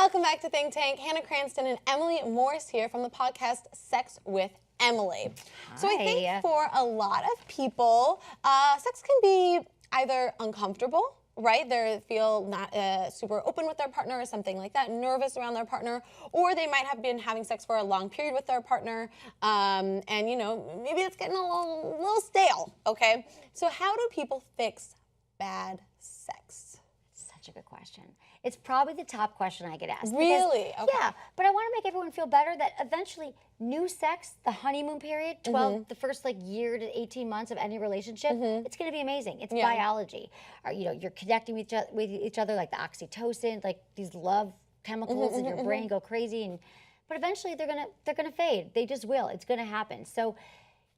Welcome back to Think Tank. Hannah Cranston and Emily Morse here from the podcast Sex with Emily. Hi. So I think for a lot of people, sex can be either uncomfortable, right? They feel not super open with their partner or something like that, nervous around their partner, or they might have been having sex for a long period with their partner, and maybe it's getting a little stale, okay? So how do people fix bad sex? Such a good question. It's probably the top question I get asked. Really? Because, okay. Yeah, but I want to make everyone feel better that eventually new sex, the honeymoon period, the first year to 18 months of any relationship, it's going to be amazing. It's biology. Or, you're connecting with each other like the oxytocin, like these love chemicals in your brain go crazy, but eventually they're gonna fade. They just will. It's gonna happen. So.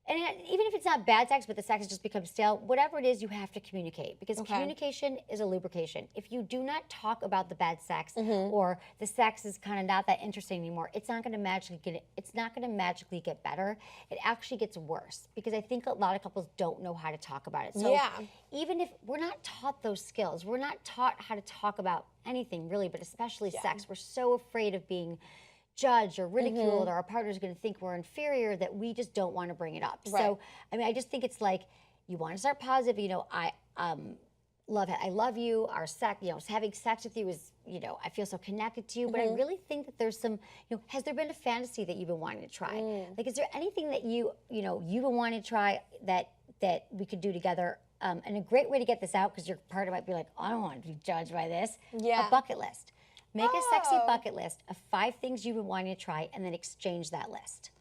And even if it's not bad sex, but the sex has just become stale, whatever it is, you have to communicate because communication is a lubrication. If you do not talk about the bad sex or the sex is kind of not that interesting anymore, it's not going to magically get better. It actually gets worse because I think a lot of couples don't know how to talk about it. So even if we're not taught those skills, we're not taught how to talk about anything really, but especially sex. We're so afraid of being judged or ridiculed or our partner's going to think we're inferior that we just don't want to bring it up. Right. So, I mean, I just think it's like you want to start positive. I love you. Our sex, having sex with you is, I feel so connected to you. But I really think that there's some, has there been a fantasy that you've been wanting to try? Like, is there anything that you've been wanting to try that we could do together? And a great way to get this out, because your partner might be like, I don't want to be judged by this. Yeah. A bucket list. Make a sexy bucket list of 5 things you've been wanting to try and then exchange that list.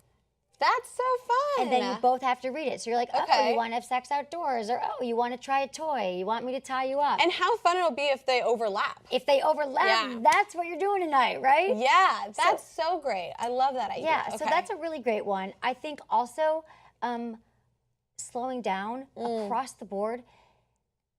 That's so fun. And then you both have to read it. So you're like, oh, you want to have sex outdoors, or oh, you want to try a toy. You want me to tie you up. And how fun it'll be if they overlap. If they overlap, that's what you're doing tonight, right? Yeah, that's so great. I love that idea. Yeah, so that's a really great one. I think also slowing down across the board,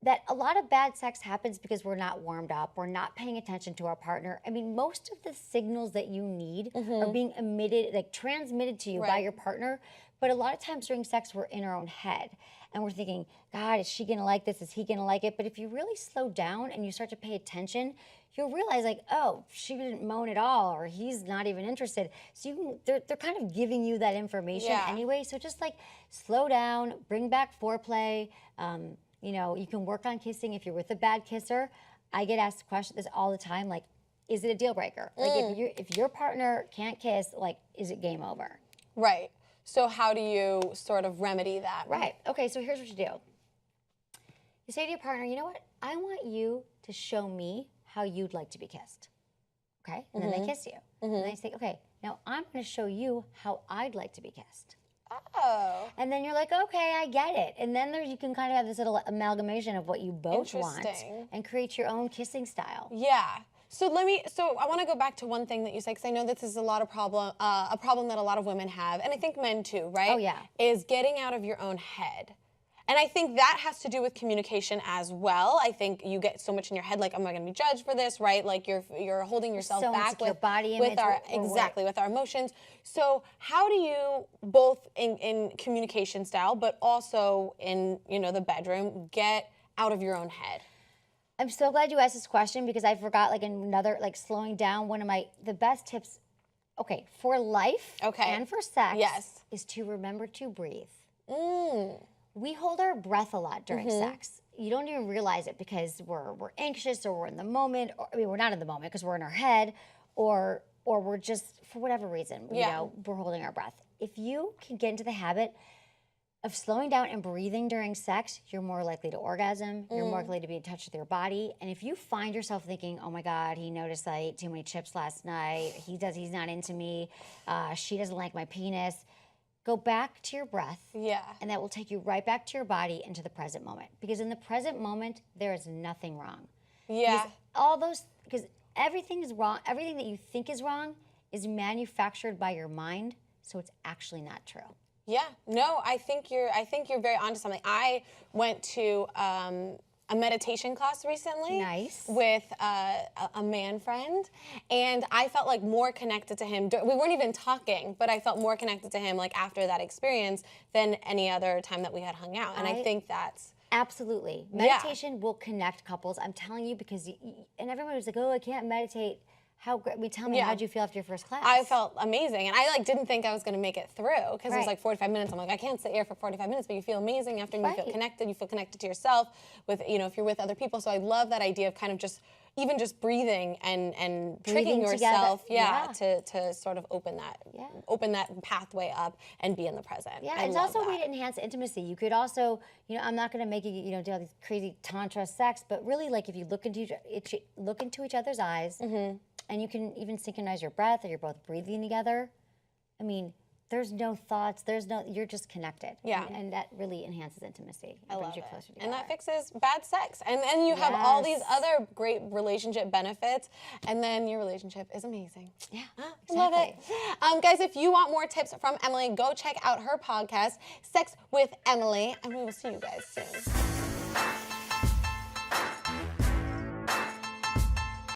that a lot of bad sex happens because we're not warmed up, we're not paying attention to our partner. I mean, most of the signals that you need are being emitted, transmitted to you by your partner, but a lot of times during sex, we're in our own head. And we're thinking, God, is she gonna like this? Is he gonna like it? But if you really slow down and you start to pay attention, you'll realize oh, she didn't moan at all, or he's not even interested. So they're kind of giving you that information anyway. So just slow down, bring back foreplay. You can work on kissing if you're with a bad kisser. I get asked this all the time, is it a deal breaker? If your partner can't kiss, is it game over? Right. So how do you sort of remedy that? Right. Okay, so here's what you do. You say to your partner, you know what? I want you to show me how you'd like to be kissed. Okay? And then they kiss you. And then they say, okay, now I'm going to show you how I'd like to be kissed. Oh. And then you're like, okay, I get it. And then you can kind of have this little amalgamation of what you both want and create your own kissing style. Yeah. So I want to go back to one thing that you said, because I know this is a problem that a lot of women have, and I think men too, right? Oh, yeah. Is getting out of your own head. And I think that has to do with communication as well. I think you get so much in your head, am I going to be judged for this, right? You're holding yourself back with body image, with our emotions. So how do you, both in communication style, but also in the bedroom, get out of your own head? I'm so glad you asked this question because I forgot another slowing down. One of the best tips, for life and for sex, is to remember to breathe. We hold our breath a lot during sex. You don't even realize it because we're anxious or we're in the moment. We're not in the moment because we're in our head, or we're just, for whatever reason, we're holding our breath. If you can get into the habit of slowing down and breathing during sex, you're more likely to orgasm. You're more likely to be in touch with your body. And if you find yourself thinking, oh my God, he noticed I ate too many chips last night. He's not into me. She doesn't like my penis. Go back to your breath, and that will take you right back to your body and to the present moment. Because in the present moment, there is nothing wrong. Yeah. Because everything is wrong. Everything that you think is wrong is manufactured by your mind, so it's actually not true. Yeah. No, I think you're very onto something. I went to a meditation class recently. Nice. With a man friend, and I felt more connected to him. We weren't even talking, but I felt more connected to him after that experience than any other time that we had hung out. And I think that's absolutely meditation will connect couples. I'm telling you, because and everyone was like, oh, I can't meditate. How great. Tell me, Yeah. how'd you feel after your first class? I felt amazing, and I like didn't think I was gonna make it through because it was Right. like 45 minutes. I'm like, I can't sit here for 45 minutes, but you feel amazing after, and you feel Right. connected. You feel connected to yourself with, if you're with other people. So I love that idea of kind of just even just breathing and tricking Breathing yourself, together. to sort of open that pathway up and be in the present. Yeah, I it's love also a way that. to enhance intimacy. You could also, I'm not going to make you, do all these crazy tantra sex, but really, like, if you look into each other's eyes, Mm-hmm. and you can even synchronize your breath, or you're both breathing together. I mean, there's no thoughts. You're just connected. Yeah. And that really enhances intimacy. I brings love you it. closer And that together. fixes bad sex. And then you have all these Yes. other great relationship benefits, and then your relationship is amazing. Yeah, I love it. Guys, if you want more tips from Emily, go check out her podcast, Sex with Emily, and we will see you guys soon.